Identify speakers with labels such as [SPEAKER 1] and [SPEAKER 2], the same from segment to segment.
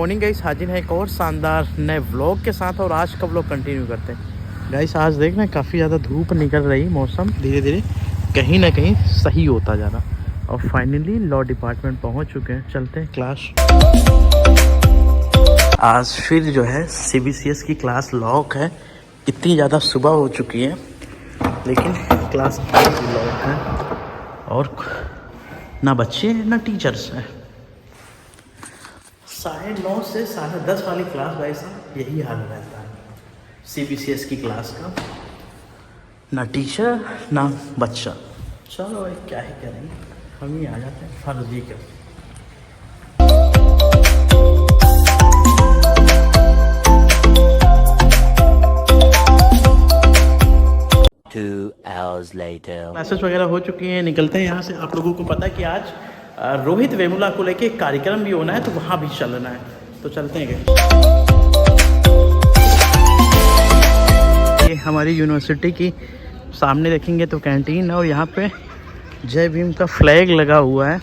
[SPEAKER 1] Morning guys, हाजिर है एक और शानदार नए व्लॉग के साथ। और आज का व्लॉग कंटिन्यू करते हैं गाइस। आज देख रहे हैं काफ़ी ज़्यादा धूप निकल रही, मौसम धीरे धीरे कहीं ना कहीं सही होता जा रहा। और फाइनली लॉ डिपार्टमेंट पहुंच चुके हैं, चलते हैं क्लास। आज फिर जो है CBCS की क्लास लॉक है। इतनी ज़्यादा सुबह हो चुकी है लेकिन क्लास लॉक है और ना बच्चे हैं ना टीचर्स हैं। 9:30 से 10:30 वाली क्लास भाई साहब यही हाल रहता है CBCS की क्लास का, ना टीचर ना बच्चा। चलो भाई क्या ही करेंगे, हम ही आ जाते हैं फर्जी के। क्लासेस वगैरह हो चुकी हैं, निकलते हैं यहाँ से। आप लोगों को पता है कि आज रोहित वेमुला को लेके कार्यक्रम भी होना है, तो वहाँ भी चलना है, तो चलते हैं। ये हमारी यूनिवर्सिटी की सामने देखेंगे तो कैंटीन है और यहाँ पे जय भीम का फ्लैग लगा हुआ है।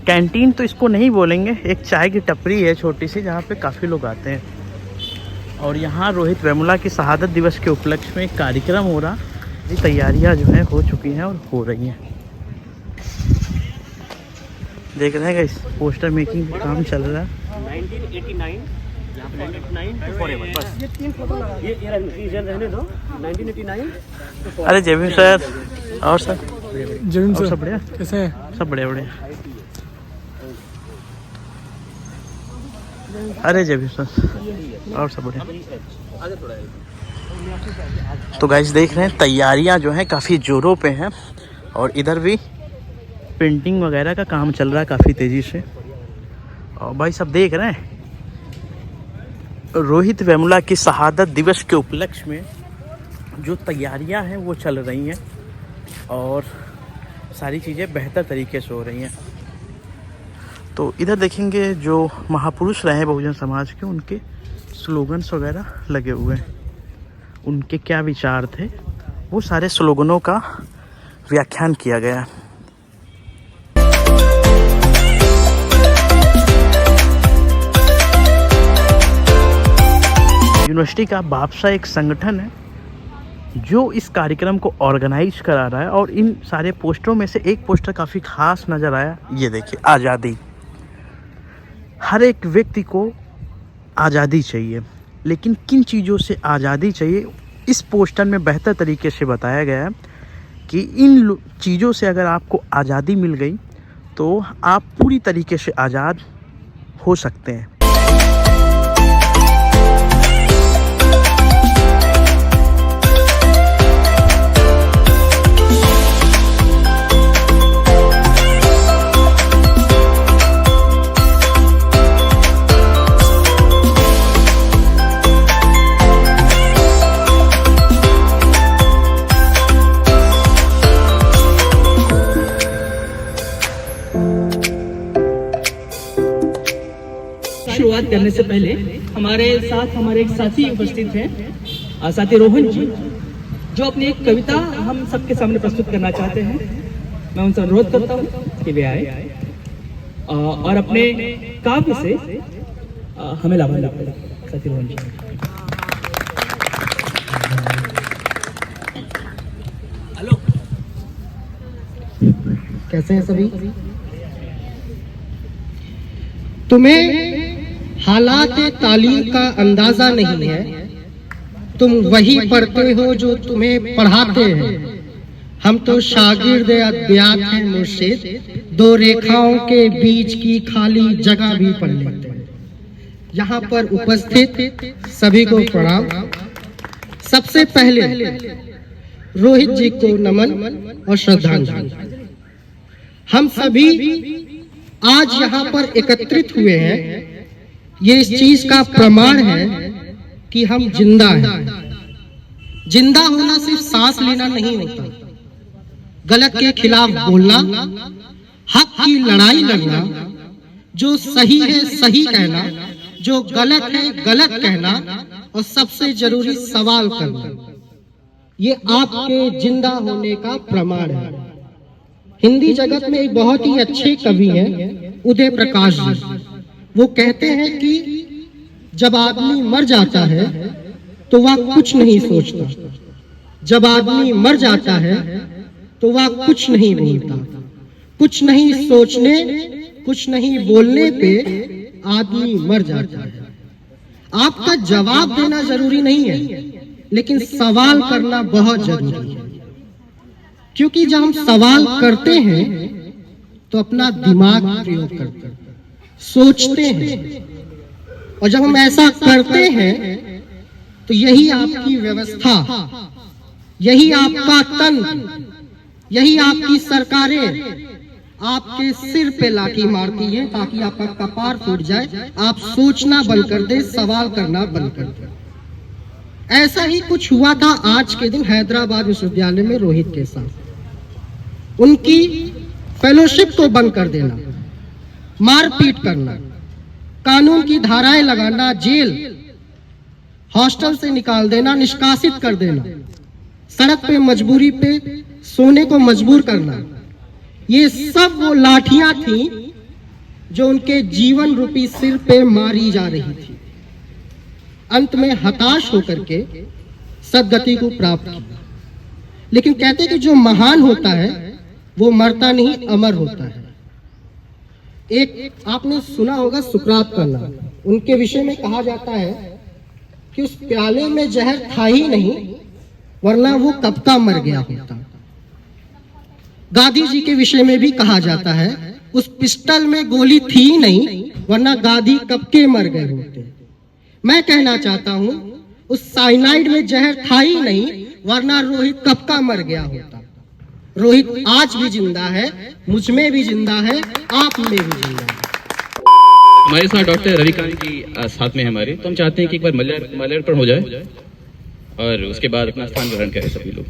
[SPEAKER 1] कैंटीन तो इसको नहीं बोलेंगे, एक चाय की टपरी है छोटी सी जहाँ पे काफ़ी लोग आते हैं। और यहाँ रोहित वेमुला की शहादत दिवस के उपलक्ष्य में एक कार्यक्रम हो रहा। ये तैयारियाँ जो है हो चुकी हैं और हो रही हैं। देख रहे हैं इस पोस्टर मेकिंग का काम चल रहा है।
[SPEAKER 2] 1989 यहाँ पे 1989 to forever, बस ये 3 फोटो लगा ये रहने दो। 1989
[SPEAKER 1] अरे जय भीम सर। और सर
[SPEAKER 3] जय भीम सर,
[SPEAKER 1] सब बढ़िया,
[SPEAKER 3] कैसे हैं?
[SPEAKER 1] सब बढ़िया बढ़िया। अरे जय भीम सर और सब बढ़िया। तो गाइस देख रहे हैं तैयारियां जो हैं काफ़ी ज़ोरों पे हैं और इधर भी पेंटिंग वगैरह का काम चल रहा है काफ़ी तेज़ी से। और भाई सब देख रहे हैं रोहित वेमुला की शहादत दिवस के उपलक्ष्य में जो तैयारियां हैं वो चल रही हैं और सारी चीज़ें बेहतर तरीके से हो रही हैं। तो इधर देखेंगे जो महापुरुष रहे बहुजन समाज के, उनके स्लोगन्स वगैरह लगे हुए हैं। उनके क्या विचार थे वो सारे स्लोगनों का व्याख्यान किया गया है। यूनिवर्सिटी का बापसा एक संगठन है जो इस कार्यक्रम को ऑर्गेनाइज करा रहा है। और इन सारे पोस्टरों में से एक पोस्टर काफ़ी खास नज़र आया। ये देखिए, आज़ादी। हर एक व्यक्ति को आज़ादी चाहिए, लेकिन किन चीज़ों से आज़ादी चाहिए इस पोस्टर में बेहतर तरीके से बताया गया है कि इन चीज़ों से अगर आपको आज़ादी मिल गई तो आप पूरी तरीके से आज़ाद हो सकते हैं।
[SPEAKER 2] शुरुआत करने से पहले हमारे साथ हमारे एक साथी उपस्थित हैं, साथी रोहन जी, जो अपनी एक कविता हम सबके सामने प्रस्तुत करना चाहते हैं। मैं उनसे अनुरोध करता हूँ कि वे आए और अपने काव्य से हमें लाभान्वित करें। साथी रोहन जी। हेलो,
[SPEAKER 4] कैसे हैं सभी? तुम्हें हालात तालीम का अंदाजा नहीं है, तुम वही पढ़ते हो जो तुम्हें पढ़ाते हैं। हम तो शागिर्द अद्याप हैं मुर्शिद, 2 रेखाओं के बीच की खाली जगह भी पढ़ लेते हैं। यहाँ पर उपस्थित सभी को प्रणाम। सबसे पहले रोहित जी को नमन और श्रद्धांजलि। हम सभी आज यहाँ पर एकत्रित हुए हैं, ये इस चीज का प्रमाण है कि हम जिंदा हैं। जिंदा होना सिर्फ सांस लेना नहीं होता, गलत के खिलाफ बोलना, हक की लड़ाई लड़ना, जो सही है सही कहना, जो गलत है गलत कहना, और सबसे जरूरी सवाल करना, ये आपके जिंदा होने का प्रमाण है। हिंदी जगत में एक बहुत ही अच्छे कवि हैं उदय प्रकाश जी। वो कहते हैं कि जब आदमी मर जाता है तो वह कुछ नहीं सोचता, जब आदमी मर जाता है तो वह कुछ नहीं बोलता। कुछ नहीं सोचने, कुछ नहीं बोलने पे आदमी मर जाता है। आपका जवाब देना जरूरी नहीं है, लेकिन सवाल करना बहुत जरूरी है, क्योंकि जब हम सवाल करते हैं तो अपना दिमाग प्रयोग करते हैं, सोचते हैं, और जब हम ऐसा करते हैं तो यही आपकी व्यवस्था, यही आपका तंत्र, यही आपकी सरकारें आपके सिर पे लाठी मारती है ताकि आपका कपार फूट जाए, आप सोचना बंद कर दे, सवाल करना बंद कर दे। ऐसा ही कुछ हुआ था आज के दिन हैदराबाद विश्वविद्यालय में रोहित के साथ। उनकी फेलोशिप को बंद कर देना, मारपीट करना, कानून की धाराएं लगाना, जेल, हॉस्टल से निकाल देना, निष्कासित कर देना, सड़क पे मजबूरी पे सोने को मजबूर करना, ये सब वो लाठियां थी जो उनके जीवन रूपी सिर पे मारी जा रही थी। अंत में हताश होकर के सद्गति को प्राप्त किया। लेकिन कहते कि जो महान होता है वो मरता नहीं, अमर होता है। एक आपने सुना होगा सुकरात का नाम, उनके विषय में कहा जाता है कि उस प्याले में जहर था ही नहीं, वरना वो कब का मर गया होता। गांधी जी के विषय में भी कहा जाता है उस पिस्टल में गोली थी ही नहीं, वरना गांधी कब के मर गए होते। मैं कहना चाहता हूं उस साइनाइड में जहर था ही नहीं, वरना रोहित कब का मर गया होता। रोहित आज भी जिंदा है, मुझ में भी जिंदा है, आप में भी जिंदा है।
[SPEAKER 3] हमारे साथ डॉक्टर रविकांत जी साथ में हमारे, तो हम चाहते हैं कि एक बार माल्यार्पण हो जाए और उसके बाद अपना स्थान ग्रहण करें सभी लोग।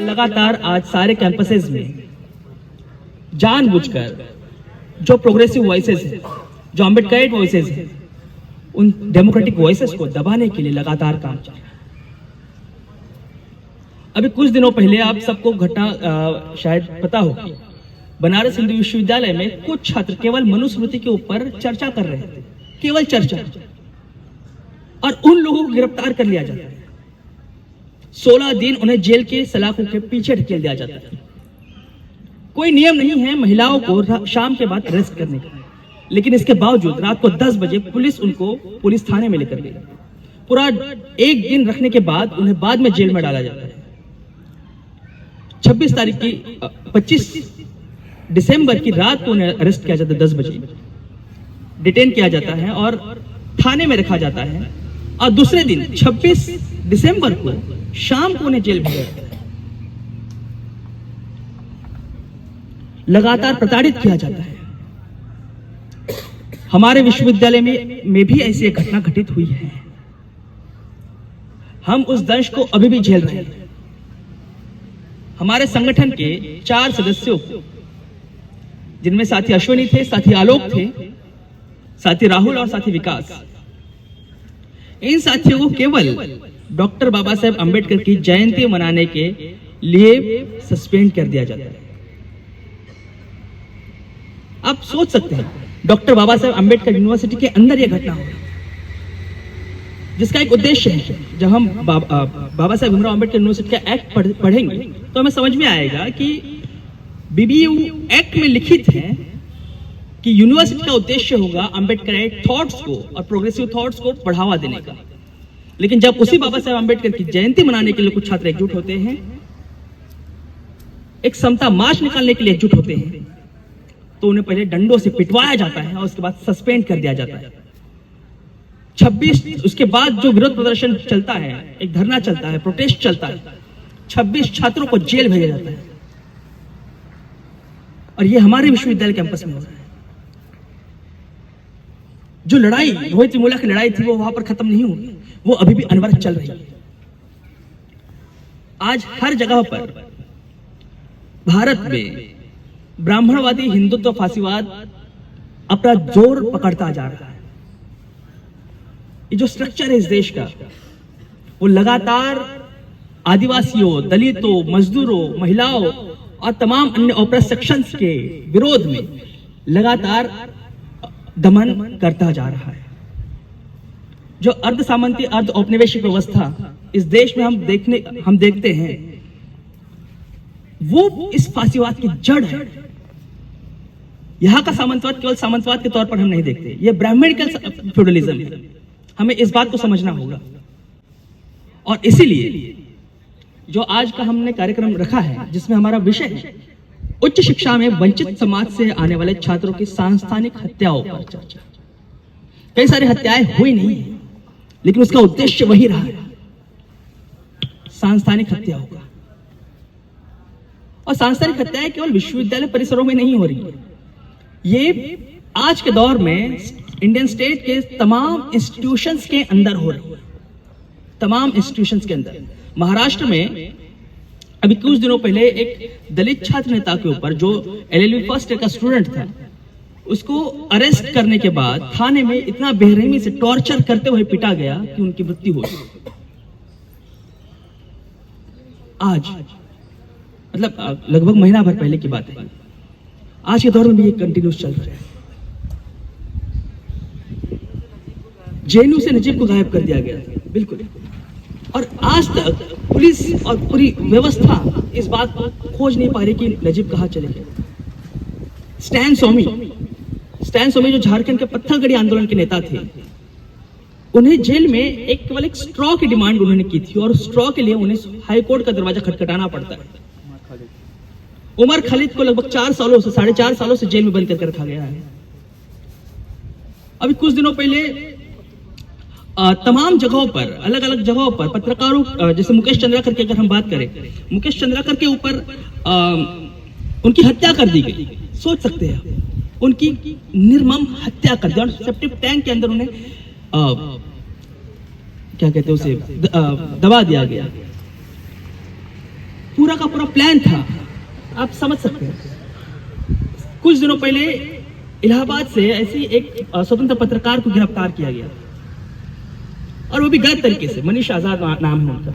[SPEAKER 2] लगातार आज सारे कैंपसेस में जानबूझकर जो प्रोग्रेसिव वॉइसेस हैं, जो अम्बेडकराइट वॉइसेस हैं, उन डेमोक्रेटिक वॉइसेस को दबाने के लिए लगातार काम चल रहा है। अभी कुछ दिनों पहले आप सबको घटना शायद पता हो, बनारस हिंदू विश्वविद्यालय में कुछ छात्र केवल मनुस्मृति के ऊपर चर्चा कर रहे थे, केवल चर्चा, और उन लोगों को गिरफ्तार कर लिया जाता है। 16 दिन उन्हें जेल के सलाखों के पीछे ढकेल दिया जाता है। कोई नियम नहीं है महिलाओं को शाम के बाद अरेस्ट करने का, लेकिन इसके बावजूद रात को 10 बजे पुलिस उनको पुलिस थाने में लेकर गई। पूरा एक दिन रखने के बाद उन्हें बाद में जेल में डाला जाता है। 25 दिसंबर की रात को उन्हें अरेस्ट किया जाता है, 10 बजे डिटेन किया जाता है और थाने में रखा जाता है, और दूसरे दिन 26 दिसंबर को शाम को उन्हें जेल भेजा जाता है। लगातार प्रताड़ित किया जाता है। हमारे विश्वविद्यालय में भी ऐसी एक घटना घटित हुई है। हम उस दंश को अभी भी झेल रहे हैं। हमारे संगठन के 4 सदस्यों को, जिनमें साथी अश्विनी थे, साथी आलोक थे, साथी राहुल और साथी विकास, इन साथियों को केवल डॉक्टर बाबा साहेब अंबेडकर की जयंती मनाने के लिए सस्पेंड कर दिया जाता है। आप सोच सकते हैं, डॉक्टर बाबा साहेब अंबेडकर यूनिवर्सिटी के अंदर यह घटना हो, जिसका एक उद्देश्य है। जब हम बाबा साहेब भीमराव अंबेडकर यूनिवर्सिटी का एक्ट पढ़ेंगे तो हमें समझ में आएगा कि बीबीयू एक्ट में लिखित है कि यूनिवर्सिटी का उद्देश्य होगा अंबेडकराइट थॉट्स को और प्रोग्रेसिव थॉट्स को बढ़ावा देने का। लेकिन जब उसी बाबा साहेब अंबेडकर की जयंती मनाने के लिए कुछ छात्र एकजुट होते हैं, एक समता मार्च निकालने के लिए एकजुट होते हैं, तो उन्हें पहले डंडों से पिटवाया जाता है और उसके बाद सस्पेंड कर दिया जाता है। 26 उसके बाद जो विरोध प्रदर्शन चलता है, एक धरना चलता है, प्रोटेस्ट चलता है, 26 छात्रों को जेल भेजा जाता है। और ये हमारे विश्वविद्यालय कैंपस में हो रहा है। जो लड़ाई रोहित वेमुला की लड़ाई थी वो वहां पर खत्म नहीं हुई, वो अभी भी अनवरत चल रही है। आज हर जगह पर भारत में ब्राह्मणवादी हिंदुत्व फासीवाद अपना जोर पकड़ता जा रहा है। ये जो स्ट्रक्चर है इस देश का, वो लगातार आदिवासियों, दलितों, मजदूरों, महिलाओं और तमाम अन्य ऑप्रेस सेक्शंस के विरोध में लगातार दमन करता जा रहा है। जो अर्ध सामंती अर्ध औपनिवेशिक व्यवस्था इस देश में हम देखते हैं, वो इस फासीवाद की जड़ है। यहां का सामंतवाद केवल सामंतवाद के तौर पर हम नहीं देखते, ये ब्राह्मणिकल फ्यूडलिज्म है। हमें इस बात को समझना होगा। और इसीलिए जो आज का हमने कार्यक्रम रखा है, जिसमें हमारा विषय है उच्च शिक्षा में वंचित समाज से आने वाले छात्रों की सांस्थानिक हत्याओं पर चर्चा। कई सारी हत्याएं हुई नहीं है, लेकिन उसका उद्देश्य वही रहा है, सांस्थानिक हत्याओं का। और सांस्थानिक हत्याएं केवल विश्वविद्यालय परिसरों में नहीं हो रही है, ये आज के दौर में इंडियन स्टेट के तमाम इंस्टीट्यूशंस के अंदर हो रही है, तमाम इंस्टीट्यूशंस के अंदर। महाराष्ट्र में अभी कुछ दिनों पहले एक दलित छात्र नेता के ऊपर, जो LLB फर्स्ट ईयर का स्टूडेंट था, उसको अरेस्ट करने के बाद थाने में इतना बेरहमी से टॉर्चर करते हुए पिटा गया कि उनकी मृत्यु हो गई। आज मतलब लगभग महीना भर पहले की बात है, आज के दौर में भी ये कंटिन्यूस चल रहा है। जेएनयू से नजीब को गायब कर दिया गया, बिल्कुल। और आज तक पुलिस और पूरी व्यवस्था इस बात को खोज नहीं पा रही कि नजीब कहां चले गए। स्टैन स्वामी जो झारखंड के पत्थलगड़ी आंदोलन के नेता थे, उन्हें जेल में केवल एक स्ट्रॉ की डिमांड उन्होंने की थी, और स्ट्रॉ के लिए उन्हें हाईकोर्ट का दरवाजा खटखटाना पड़ता है। उमर खालिद को लगभग 4.5 सालों से जेल में बंद करके रखा गया है। अभी कुछ दिनों पहले तमाम जगहों पर, अलग अलग जगहों पर पत्रकारों, जैसे मुकेश चंद्राकर की अगर हम बात करें, मुकेश चंद्राकर के ऊपर उनकी हत्या कर दी गई। सोच सकते हैं, उनकी निर्मम हत्या कर दी और सेप्टिक टैंक के अंदर उन्हें क्या कहते हैं उसे, दबा दिया गया। पूरा का पूरा प्लान था, आप समझ सकते हैं। कुछ दिनों पहले इलाहाबाद से ऐसी एक स्वतंत्र पत्रकार को गिरफ्तार किया गया, और वो भी गलत तरीके से। मनीष आजाद नाम है उनका।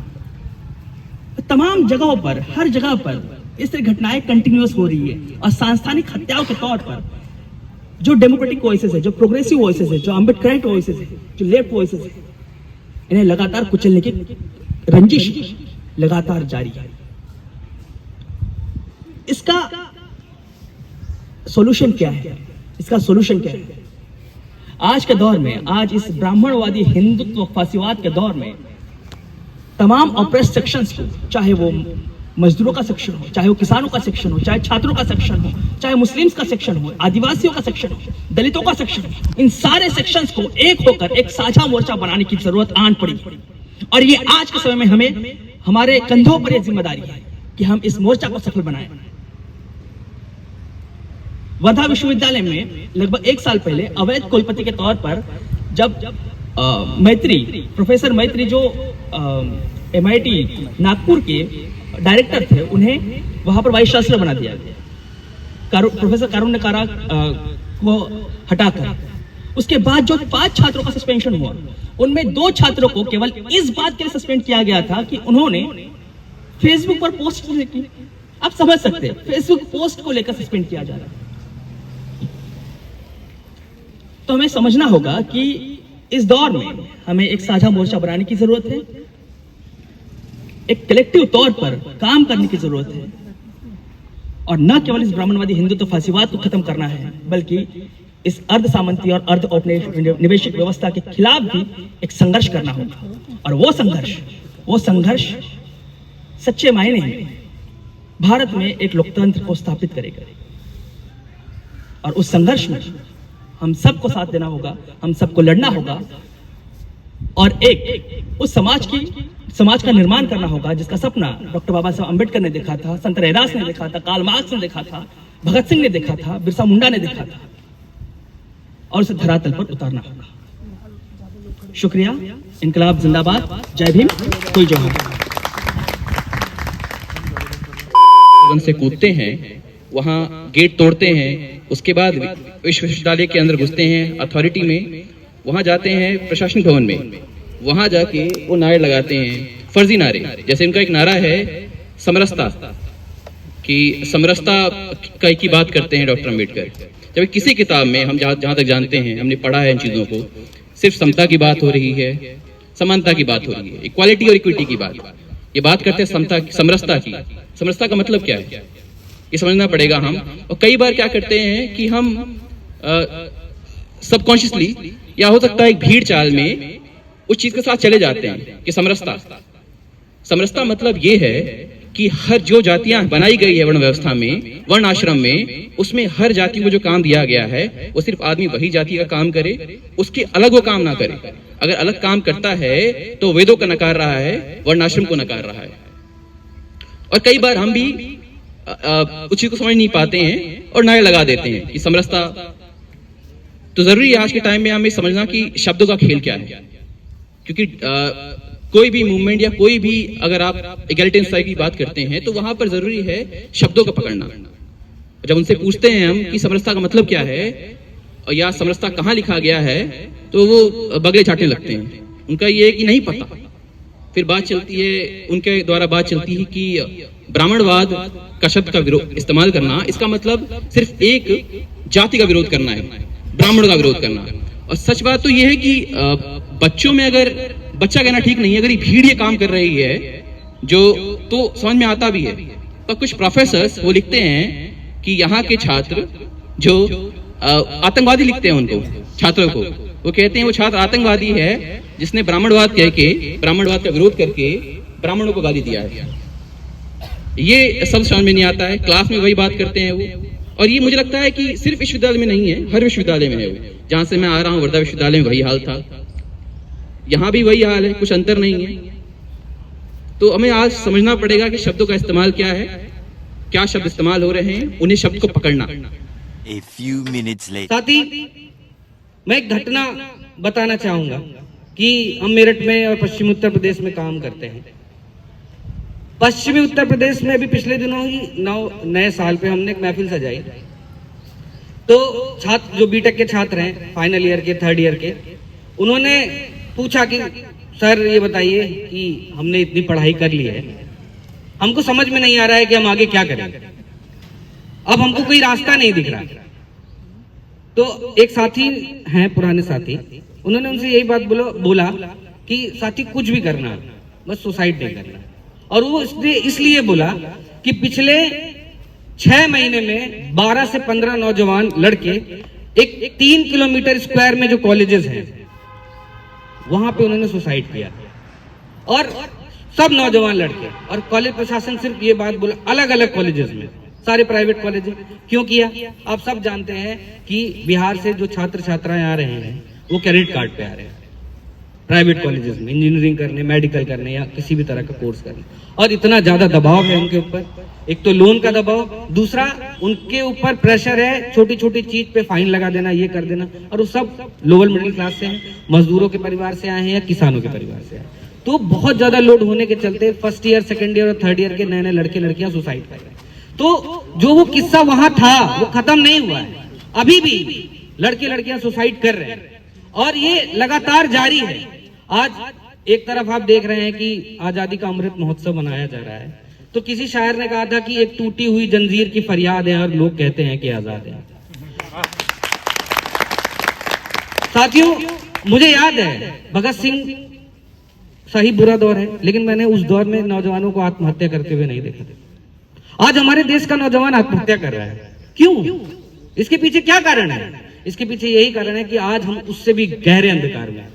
[SPEAKER 2] तमाम जगहों पर, हर जगह पर इस तरह घटनाएं कंटिन्यूअस हो रही है, और सांस्थानिक हत्याओं के तौर पर जो डेमोक्रेटिक वॉइसेस है, जो प्रोग्रेसिव वॉइसेस है, जो अम्बेडकराइट वॉइसेस है, जो लेफ्ट वॉइसेस है, इन्हें लगातार कुचलने की रंजिश लगातार जारी है। इसका सॉल्यूशन क्या है? इसका सॉल्यूशन क्या है? आज के दौर में, आज इस ब्राह्मणवादी हिंदुत्व फासीवाद के दौर में, तमाम ऑप्रेस सेक्शंस को, चाहे वो मजदूरों का सेक्शन हो, चाहे वो किसानों का सेक्शन हो, चाहे छात्रों का सेक्शन हो, चाहे मुस्लिम्स का सेक्शन हो, आदिवासियों का सेक्शन हो, दलितों का सेक्शन हो, इन सारे सेक्शंस को एक होकर एक साझा मोर्चा बनाने की जरूरत आन पड़ी। और ये आज के समय में हमें, हमारे कंधों पर यह जिम्मेदारी है कि हम इस मोर्चा को सफल बनाएं। वर्धा विश्वविद्यालय में लगभग 1 साल पहले अवैध कुलपति के तौर पर जब प्रोफेसर मैत्री, जो MIT नागपुर के डायरेक्टर थे, उन्हें वहां पर वाइस चांसलर बना दिया गया, प्रोफेसर कारुण्य कारा को हटाकर। उसके बाद जो 5 छात्रों का सस्पेंशन हुआ, उनमें 2 छात्रों को केवल इस बात के लिए सस्पेंड किया गया था कि उन्होंने फेसबुक पर पोस्ट की। आप समझ सकते हैं, फेसबुक पोस्ट को लेकर सस्पेंड किया जा रहा है। तो हमें समझना होगा कि इस दौर में हमें एक साझा मोर्चा बनाने की जरूरत है, एक कलेक्टिव तौर पर काम करने की जरूरत है, और न केवल इस ब्राह्मणवादी हिंदुत्व फासीवाद को खत्म करना है, बल्कि इस अर्ध सामंती और अर्ध औपनिवेशिक व्यवस्था के खिलाफ भी एक संघर्ष करना होगा। और वो संघर्ष सच्चे मायने में भारत में एक लोकतंत्र को स्थापित करेगा। और उस संघर्ष में हम सबको साथ देना होगा, हम सबको लड़ना होगा, और एक उस समाज का निर्माण करना होगा जिसका सपना डॉक्टर बाबा साहब अम्बेडकर ने देखा था, संत रैदास ने देखा था, कार्ल मार्क्स ने देखा था, भगत सिंह ने देखा था, बिरसा मुंडा ने देखा था, और उसे धरातल पर उतारना होगा। शुक्रिया। इनकलाब जिंदाबाद। जय भीम। कोई जोहार।
[SPEAKER 3] से कूदते हैं, वहाँ गेट तोड़ते हैं, उसके बाद विश्वविद्यालय के अंदर घुसते हैं, अथॉरिटी में वहाँ जाते हैं प्रशासनिक भवन में, वहाँ जाके वो नारे लगाते हैं, फर्जी नारे। जैसे इनका एक नारा है समरसता, कि समरसता की बात करते हैं डॉक्टर अम्बेडकर। जब किसी किताब में हम जहाँ तक जानते हैं, हमने पढ़ा है इन चीज़ों को, सिर्फ समता की बात हो रही है, समानता की बात हो रही है, इक्वालिटी और इक्विटी की बात। ये बात करते हैं समरसता की। समरसता का मतलब क्या है ये समझना पड़ेगा हम। और कई बार क्या करते हैं कि हम सबकॉन्शियसली या हो सकता है एक भीड़ चाल में उस चीज के साथ चले जाते हैं कि समरसता मतलब ये है कि हर जो जातियां बनाई गई है वर्ण व्यवस्था में, वर्ण आश्रम में, उसमें हर जाति को जो काम दिया गया है वो सिर्फ आदमी वही जाति का काम करे, उसके अलग वो काम ना करे। अगर अलग काम करता है तो वेदों का नकार रहा है, वर्ण आश्रम को नकार रहा है। और कई बार हम भी उस चीज को समझ नहीं पाते हैं और नारे लगा देते हैं कि समरसता। तो जरूरी है आज के टाइम में हमें समझना कि शब्दों का खेल क्या है, क्योंकि कोई भी मूवमेंट या कोई भी अगर आप इक्वालिटी सोसाइटी की बात करते हैं तो वहां पर जरूरी है शब्दों का पकड़ना। जब उनसे पूछते हैं हम कि समरसता का मतलब क्या है या समरसता कहाँ लिखा गया है, तो वो बगले छाटने लगते हैं। उनका ये है कि नहीं पता। फिर बात चलती है, उनके द्वारा बात चलती है कि ब्राह्मणवाद का शब्द का इस्तेमाल करना, इसका मतलब सिर्फ एक जाति का विरोध करना है, ब्राह्मणों का विरोध करना। और सच बात तो ये है कि बच्चों में, अगर बच्चा कहना ठीक नहीं है, अगर ये भीड़ ये काम कर रही है जो, तो समझ में आता भी है। पर कुछ प्रोफेसर्स वो लिखते हैं कि यहाँ के छात्र जो आतंकवादी लिखते हैं उनको, छात्रों को, वो कहते हैं वो छात्र आतंकवादी है जिसने ब्राह्मणवाद कह के, ब्राह्मणवाद का विरोध करके ब्राह्मणों को गाली दिया है। ये सब समझ में नहीं आता है, क्लास में वही बात करते हैं वो। और ये मुझे लगता है कि सिर्फ विश्वविद्यालय में नहीं है, हर विश्वविद्यालय में है वो। जहां से मैं आ रहा हूँ वर्धा विश्वविद्यालय में वही हाल था, यहाँ भी वही हाल है, कुछ अंतर नहीं है। तो हमें आज समझना पड़ेगा कि शब्दों का इस्तेमाल क्या है, क्या शब्द इस्तेमाल हो रहे हैं, उन्हें शब्द को पकड़ना।
[SPEAKER 5] A few minutes later.
[SPEAKER 2] साथ ही मैं एक घटना बताना चाहूंगा कि हम मेरठ में और पश्चिमी उत्तर प्रदेश में काम करते हैं। पश्चिमी उत्तर प्रदेश में अभी पिछले दिनों ही नए साल पे हमने एक महफिल सजाई। तो छात्र जो बीटेक के छात्र हैं, फाइनल ईयर के, थर्ड ईयर के, उन्होंने पूछा कि सर ये बताइए कि हमने इतनी पढ़ाई कर ली है, हमको समझ में नहीं आ रहा है कि हम आगे क्या करें, अब हमको कोई रास्ता नहीं दिख रहा। तो एक साथी हैं, पुराने साथी, उन्होंने उनसे यही बात बोला कि साथी कुछ भी करना, बस सुसाइड नहीं करना। और वो इसलिए बोला कि पिछले 6 महीने में 12 से 15 नौजवान लड़के एक 3 किलोमीटर स्क्वायर में जो कॉलेजेस हैं वहां पे उन्होंने सुसाइड किया, और सब नौजवान लड़के। और कॉलेज प्रशासन सिर्फ ये बात बोला, अलग अलग कॉलेजेस में, सारे प्राइवेट कॉलेज। क्यों किया? आप सब जानते हैं कि बिहार से जो छात्र छात्राएं आ रहे हैं वो क्रेडिट कार्ड पे आ रहे हैं प्राइवेट कॉलेजेस में, इंजीनियरिंग करने, मेडिकल करने या किसी भी तरह का कोर्स करने। और इतना ज्यादा दबाव है उनके ऊपर, एक तो लोन का दबाव, दूसरा उनके ऊपर प्रेशर है छोटी छोटी चीज पे फाइन लगा देना, ये कर देना। और वो सब लोअर मिडिल क्लास से हैं, मजदूरों के परिवार से आए हैं या किसानों के परिवार से आए। तो बहुत ज्यादा लोड होने के चलते फर्स्ट ईयर, सेकेंड ईयर और थर्ड ईयर के नए नए लड़के लड़कियां सुसाइड कर रहे हैं। तो जो वो किस्सा वहां था वो खत्म नहीं हुआ है, अभी भी लड़के लड़कियां सुसाइड कर रहे हैं और ये लगातार जारी है। आज एक तरफ आप देख रहे हैं कि आजादी का अमृत महोत्सव मनाया जा रहा है, तो किसी शायर ने कहा था कि एक टूटी हुई जंजीर की फरियाद है और लोग कहते हैं कि आजाद है। साथियों, मुझे याद है भगत सिंह, सही बुरा दौर है, लेकिन मैंने उस दौर में नौजवानों को आत्महत्या करते हुए नहीं देखा। आज हमारे देश का नौजवान आत्महत्या कर रहा है, क्यों? इसके पीछे क्या कारण है? इसके पीछे यही कारण है कि आज हम उससे भी गहरे अंधकार में।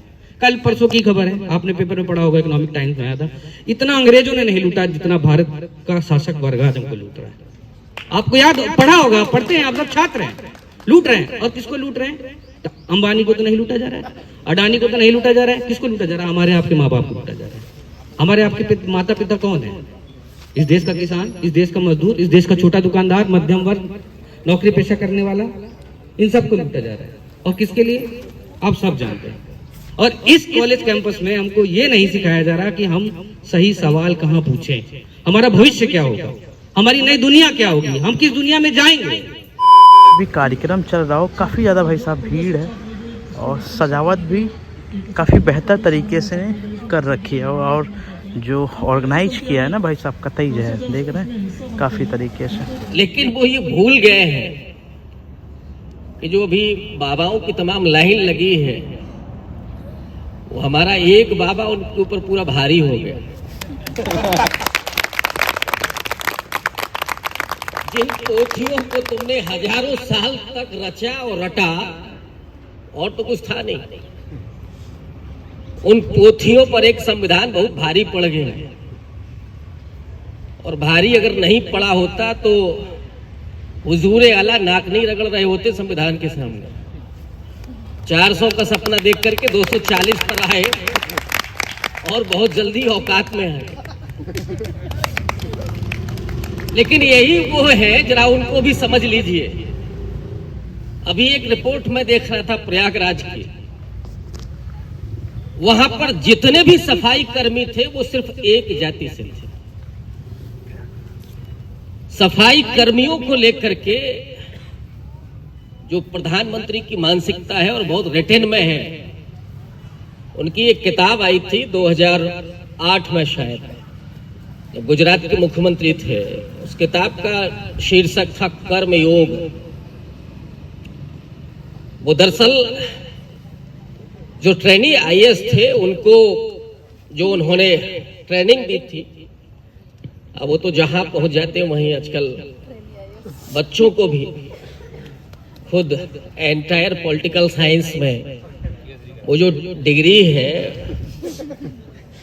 [SPEAKER 2] कल परसों की खबर है, आपने पेपर में पढ़ा होगा, इकोनॉमिक टाइम्स में आया था, इतना अंग्रेजों ने नहीं लूटा जितना भारत का शासक वर्ग आज हमको लूट रहा है। आपको याद पढ़ा होगा, पढ़ते हैं आप सब, छात्र हैं, लूट रहे हैं। और किसको लूट रहे हैं? अंबानी को तो नहीं लूटा जा रहा है, अडानी को तो नहीं लूटा जा रहा है, किसको लूटा जा रहा है? हमारे आपके माँ बाप को लूटा जा रहा है। हमारे आपके माता पिता कौन है? इस देश का किसान, इस देश का मजदूर, इस देश का छोटा दुकानदार, मध्यम वर्ग, नौकरी पेशा करने वाला, इन सबको लूटा जा रहा है। और किसके लिए? आप सब जानते हैं। और इस कॉलेज कैंपस में हमको ये नहीं सिखाया जा रहा कि हम सही सवाल कहाँ पूछें, हमारा भविष्य क्या होगा, हमारी नई दुनिया क्या होगी, हम किस दुनिया में जाएंगे।
[SPEAKER 1] भी कार्यक्रम चल रहा हो, काफ़ी ज़्यादा भाई साहब भीड़ है, और सजावट भी काफ़ी बेहतर तरीके से कर रखी है और जो ऑर्गेनाइज किया है ना भाई साहब कतई जो है देख रहे हैं काफ़ी तरीके से।
[SPEAKER 6] लेकिन वो ये भूल गए हैं कि जो अभी बाबाओं की तमाम लाइन लगी है वो हमारा एक बाबा उनके ऊपर पूरा भारी हो गया। जिन पोथियों को तुमने हजारों साल तक रचा और रटा और तो कुछ था नहीं, उन पोथियों पर एक संविधान बहुत भारी पड़ गया और भारी अगर नहीं पड़ा होता तो हुजूर आला नाक नहीं रगड़ रहे होते संविधान के सामने। 400 का सपना देख करके 240 पर आए और बहुत जल्दी औकात में आए। लेकिन यही वो है, जरा उनको भी समझ लीजिए। अभी एक रिपोर्ट में देख रहा था प्रयागराज की, वहां पर जितने भी सफाई कर्मी थे वो सिर्फ एक जाति से थे। सफाई कर्मियों को लेकर के जो प्रधानमंत्री की मानसिकता है और बहुत रिटेन में है, उनकी एक किताब आई थी 2008 में शायद, जब गुजरात के मुख्यमंत्री थे। उस किताब का शीर्षक था कर्म योग। वो दरअसल जो ट्रेनी आईएएस थे उनको जो उन्होंने ट्रेनिंग दी थी, अब वो तो जहां पहुंच जाते हैं वहीं आजकल बच्चों को भी खुद एंटायर पॉलिटिकल साइंस में वो जो डिग्री है,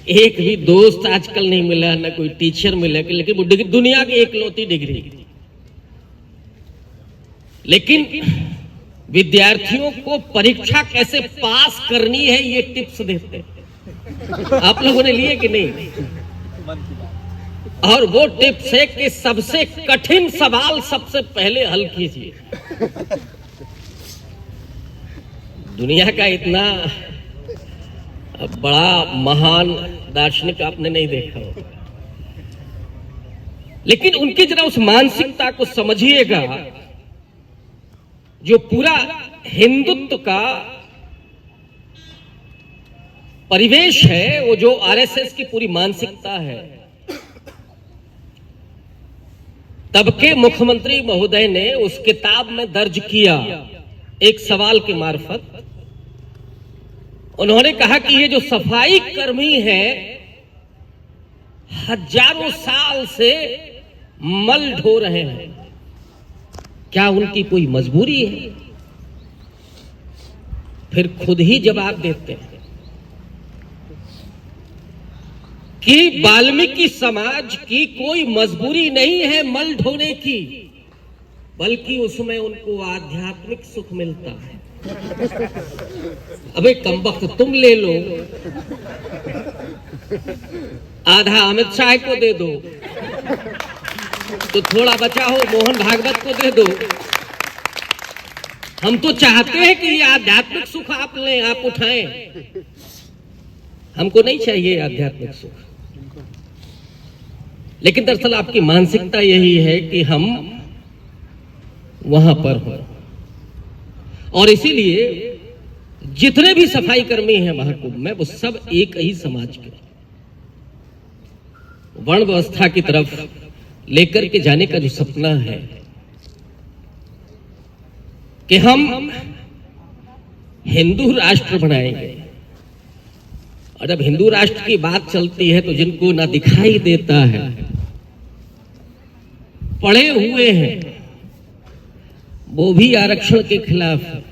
[SPEAKER 6] एक भी दोस्त आजकल नहीं मिला, ना कोई टीचर मिला, लेकिन वो डिग्री दुनिया की एकलौती डिग्री। लेकिन विद्यार्थियों को परीक्षा कैसे पास करनी है ये टिप्स देते हैं। आप लोगों ने लिए कि नहीं? और वो टिप्स है कि सबसे कठिन सवाल सबसे पहले हल कीजिए। दुनिया का इतना बड़ा महान दार्शनिक आपने नहीं देखा होगा, लेकिन उनकी जरा उस मानसिकता को समझिएगा। जो पूरा हिंदुत्व का परिवेश है, वो जो आरएसएस की पूरी मानसिकता है, तब के मुख्यमंत्री महोदय ने उस किताब में दर्ज किया एक सवाल के मार्फत। उन्होंने कहा कि ये जो सफाई कर्मी हैं, हजारों साल से मल ढो रहे हैं, क्या उनकी कोई मजबूरी है? फिर खुद ही जवाब देते हैं कि वाल्मीकि समाज की कोई मजबूरी नहीं है मल ढोने की, बल्कि उसमें उनको आध्यात्मिक सुख मिलता है। अबे कमबख्त, तुम ले लो, आधा अमित शाह को दे दो, तो थोड़ा बचा हो मोहन भागवत को दे दो। हम तो चाहते हैं कि ये आध्यात्मिक सुख आप लें, आप उठाएं। हमको नहीं चाहिए आध्यात्मिक सुख, लेकिन दरअसल आपकी मानसिकता यही है कि हम वहां पर हो। और इसीलिए जितने भी सफाई कर्मी हैं महाकुंभ में, वो सब एक ही समाज के, वर्ण व्यवस्था की तरफ लेकर के जाने का जो सपना है कि हम हिंदू राष्ट्र बनाएंगे। और जब हिंदू राष्ट्र की बात चलती है तो जिनको ना दिखाई देता है, पड़े हुए हैं, वो भी आरक्षण के खिलाफ है।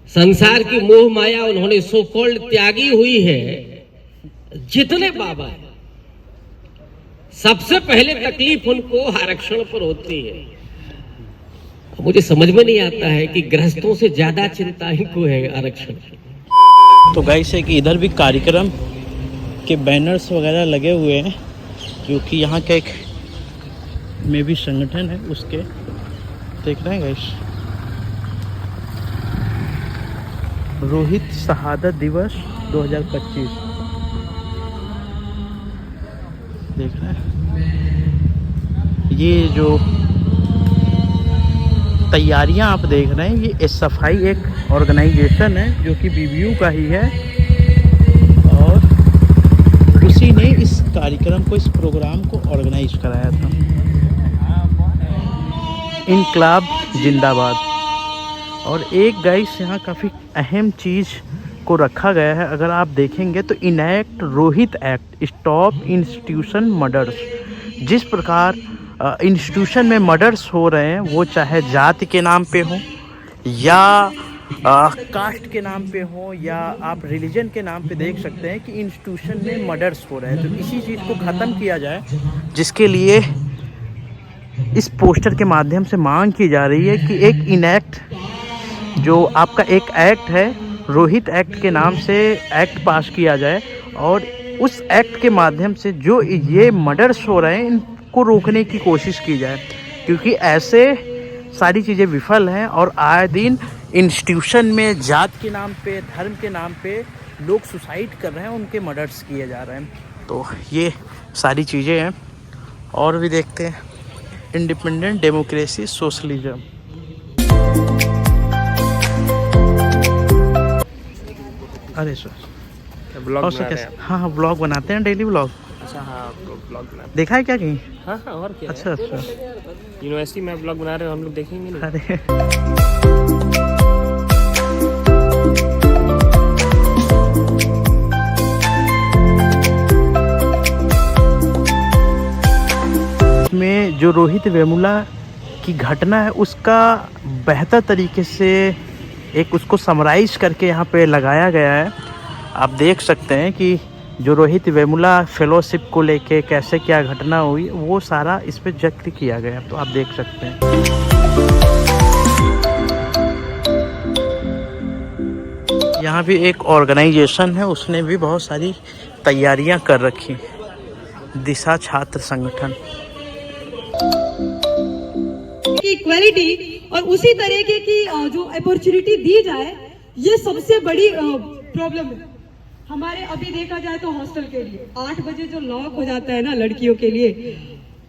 [SPEAKER 6] संसार की मोह माया उन्होंने सो कॉल्ड त्यागी हुई है। जितने बाबा हैं, सबसे पहले तकलीफ उनको आरक्षण पर होती है। मुझे समझ में नहीं आता है कि गृहस्थों से ज्यादा चिंता इनको है आरक्षण की।
[SPEAKER 1] तो गाइस है कि इधर भी कार्यक्रम के बैनर्स वगैरह लगे हुए हैं, क्योंकि यहाँ का एक में भी संगठन है, उसके देख रहे हैं गाइस। रोहित शहादत दिवस 2025 देख रहे हैं। ये जो तैयारियां आप देख रहे हैं, ये सफाई एक ऑर्गेनाइजेशन है जो कि बीबीयू का ही है और उसी ने इस कार्यक्रम को, इस प्रोग्राम को ऑर्गेनाइज कराया था। इनकलाब जिंदाबाद। और एक गाइस यहाँ काफ़ी अहम चीज़ को रखा गया है, अगर आप देखेंगे तो enact Rohit act, stop institution murders. जिस प्रकार इंस्टीट्यूशन में मर्डर्स हो रहे हैं, वो चाहे जाति के नाम पे हो या कास्ट के नाम पे हो या आप रिलीजन के नाम पे देख सकते हैं कि इंस्टीट्यूशन में मर्डर्स हो रहे हैं। तो इसी चीज़ को ख़त्म किया जाए, जिसके लिए इस पोस्टर के माध्यम से मांग की जा रही है कि एक इनैक्ट, जो आपका एक एक्ट है रोहित एक्ट के नाम से, एक्ट पास किया जाए और उस एक्ट के माध्यम से जो ये मर्डर्स हो रहे हैं इनको रोकने की कोशिश की जाए, क्योंकि ऐसे सारी चीज़ें विफल हैं और आए दिन इंस्टीट्यूशन में जात के नाम पे, धर्म के नाम पे लोग सुसाइड कर रहे हैं, उनके मर्डर्स किए जा रहे हैं। तो ये सारी चीज़ें हैं। और भी देखते हैं, इंडिपेंडेंट डेमोक्रेसी सोशलिज्म। अरे सर
[SPEAKER 7] ब्लॉग
[SPEAKER 1] और सर कैसे? हाँ ब्लॉग बनाते हैं, डेली ब्लॉग।
[SPEAKER 7] अच्छा हाँ, ब्लॉग बना।
[SPEAKER 1] देखा है क्या कहीं?
[SPEAKER 7] हाँ और क्या।
[SPEAKER 1] अच्छा।
[SPEAKER 7] यूनिवर्सिटी में ब्लॉग बना रहे हो, हम लोग देखेंगे नहीं।
[SPEAKER 1] अरे में जो रोहित वेमुला की घटना है उसका बेहतर तरीके से एक उसको समराइज करके यहाँ पे लगाया गया है। आप देख सकते हैं कि जो रोहित वेमुला फेलोशिप को लेके कैसे क्या घटना हुई, वो सारा इस पे जिक्र किया गया, तो आप देख सकते हैं। यहाँ भी एक ऑर्गेनाइजेशन है, उसने भी बहुत सारी तैयारियां कर रखी, दिशा छात्र संगठन।
[SPEAKER 8] इक्वालिटी और उसी तरीके की जो अपॉर्चुनिटी दी जाए, ये सबसे बड़ी प्रॉब्लम है हमारे। अभी देखा जाए तो हॉस्टल के लिए 8 बजे जो लॉक हो जाता है ना लड़कियों के लिए,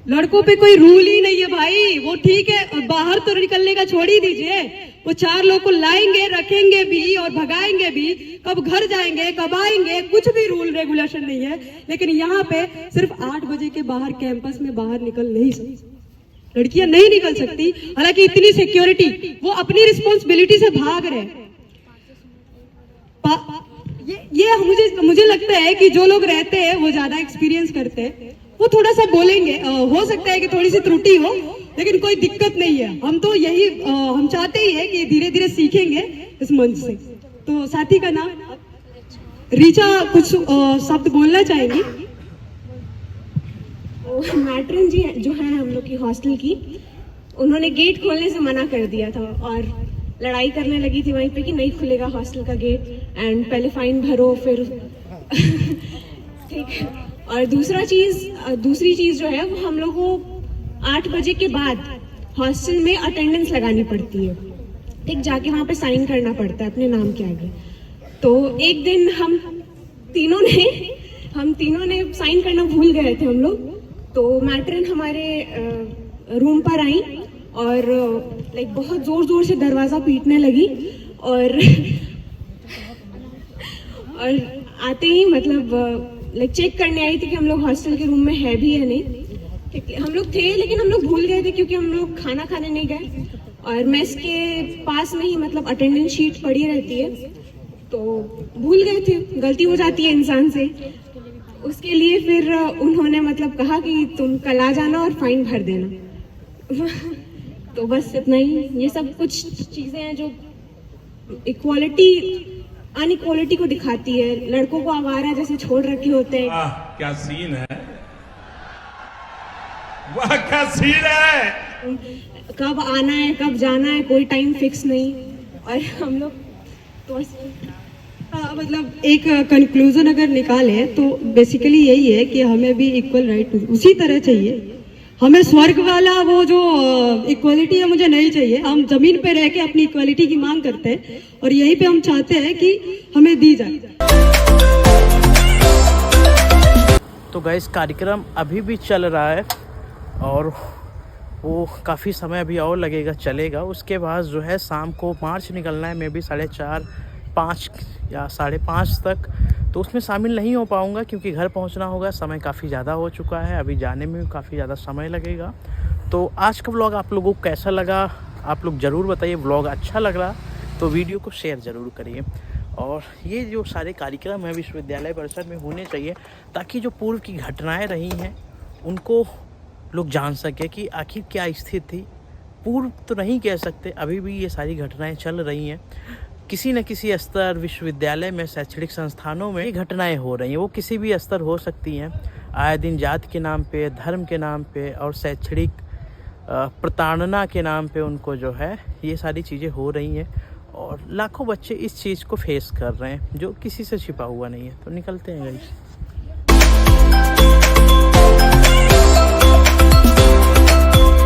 [SPEAKER 8] लड़कों पे कोई रूल ही नहीं है भाई। वो ठीक है, बाहर तो निकलने का छोड़ ही दीजिए, वो 4 लोग को लाएंगे, रखेंगे भी और भगाएंगे भी, कब घर जाएंगे कब आएंगे, कुछ भी रूल रेगुलेशन नहीं है। लेकिन यहाँ पे सिर्फ 8 बजे के बाहर कैंपस में बाहर निकल नहीं सकती, लड़कियां नहीं निकल सकती। हालांकि इतनी सिक्योरिटी, वो अपनी रिस्पॉन्सिबिलिटी से भाग रहे हैं। ये मुझे लगता है कि जो लोग रहते हैं वो ज्यादा एक्सपीरियंस करते हैं, वो थोड़ा सा बोलेंगे, हो सकता है कि थोड़ी सी त्रुटि हो, लेकिन कोई दिक्कत नहीं है। हम तो यही हम चाहते ही है कि धीरे धीरे सीखेंगे इस मंच से। तो साथी का नाम रीचा, कुछ शब्द बोलना चाहेंगी?
[SPEAKER 9] मैट्रन जी जो है हम लोग की हॉस्टल की, उन्होंने गेट खोलने से मना कर दिया था और लड़ाई करने लगी थी वहीं पे कि नहीं खुलेगा हॉस्टल का गेट, एंड पहले फाइन भरो फिर ठीक है। और दूसरी चीज जो है वो हम लोग को 8 बजे के बाद हॉस्टल में अटेंडेंस लगानी पड़ती है, ठीक, जाके वहाँ पे साइन करना पड़ता है अपने नाम के आगे। तो एक दिन हम तीनों ने साइन करना भूल गए थे हम लोग। तो मैट्रन हमारे रूम पर आई और लाइक बहुत जोर से दरवाजा पीटने लगी और आते ही मतलब लाइक चेक करने आई थी कि हम लोग हॉस्टल के रूम में है भी या नहीं। हम लोग थे लेकिन हम लोग भूल गए थे क्योंकि हम लोग खाना खाने नहीं गए और मेस के पास में ही मतलब अटेंडेंस शीट पड़ी रहती है, तो भूल गए थे, गलती हो जाती है इंसान से। उसके लिए फिर उन्होंने मतलब कहा कि तुम कल आ जाना और फाइन भर देना। तो बस इतना ही। ये सब कुछ चीजें हैं जो अनइक्वालिटी को दिखाती है। लड़कों को आवारा जैसे छोड़ रखे होते हैं।
[SPEAKER 10] क्या सीन है, वाह क्या सीन है।
[SPEAKER 9] कब आना है कब जाना है कोई टाइम फिक्स नहीं। और हम लोग तो
[SPEAKER 8] मतलब एक कंक्लूजन अगर निकाले तो बेसिकली यही है कि हमें भी इक्वल राइट उसी तरह चाहिए। हमें स्वर्ग वाला वो जो इक्वालिटी है मुझे नहीं चाहिए। हम जमीन पे रह के अपनी इक्वालिटी की मांग करते हैं और यहीं पे हम चाहते हैं कि हमें दी जाए।
[SPEAKER 1] तो गाइस कार्यक्रम अभी भी चल रहा है और वो काफ़ी समय अभी और लगेगा, चलेगा। उसके बाद जो है शाम को मार्च निकलना है, मे बी 4:30 5 या 5:30 तक। तो उसमें शामिल नहीं हो पाऊँगा क्योंकि घर पहुँचना होगा, समय काफ़ी ज़्यादा हो चुका है, अभी जाने में भी काफ़ी ज़्यादा समय लगेगा। तो आज का व्लॉग आप लोगों को कैसा लगा आप लोग ज़रूर बताइए। व्लॉग अच्छा लग रहा तो वीडियो को शेयर ज़रूर करिए। और ये जो सारे कार्यक्रम हैं विश्वविद्यालय परिसर में होने चाहिए ताकि जो पूर्व की घटनाएं रही हैं उनको लोग जान सके कि आखिर क्या स्थिति थी। पूर्व तो नहीं कह सकते, अभी भी ये सारी घटनाएं चल रही हैं। किसी न किसी स्तर विश्वविद्यालय में, शैक्षणिक संस्थानों में ये घटनाएं हो रही हैं। वो किसी भी स्तर हो सकती हैं। आए दिन जाति के नाम पे, धर्म के नाम पे और शैक्षणिक प्रताड़ना के नाम पे उनको जो है ये सारी चीज़ें हो रही हैं। और लाखों बच्चे इस चीज़ को फेस कर रहे हैं जो किसी से छिपा हुआ नहीं है। तो निकलते हैं गाइस।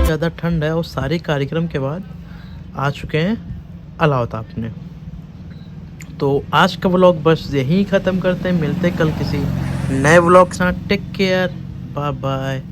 [SPEAKER 1] ज़्यादा ठंड है और सारे कार्यक्रम के बाद आ चुके हैं अलाउताफ में। तो आज का व्लॉग बस यहीं ख़त्म करते हैं। मिलते हैं कल किसी नए व्लॉग के साथ। Take care, bye bye.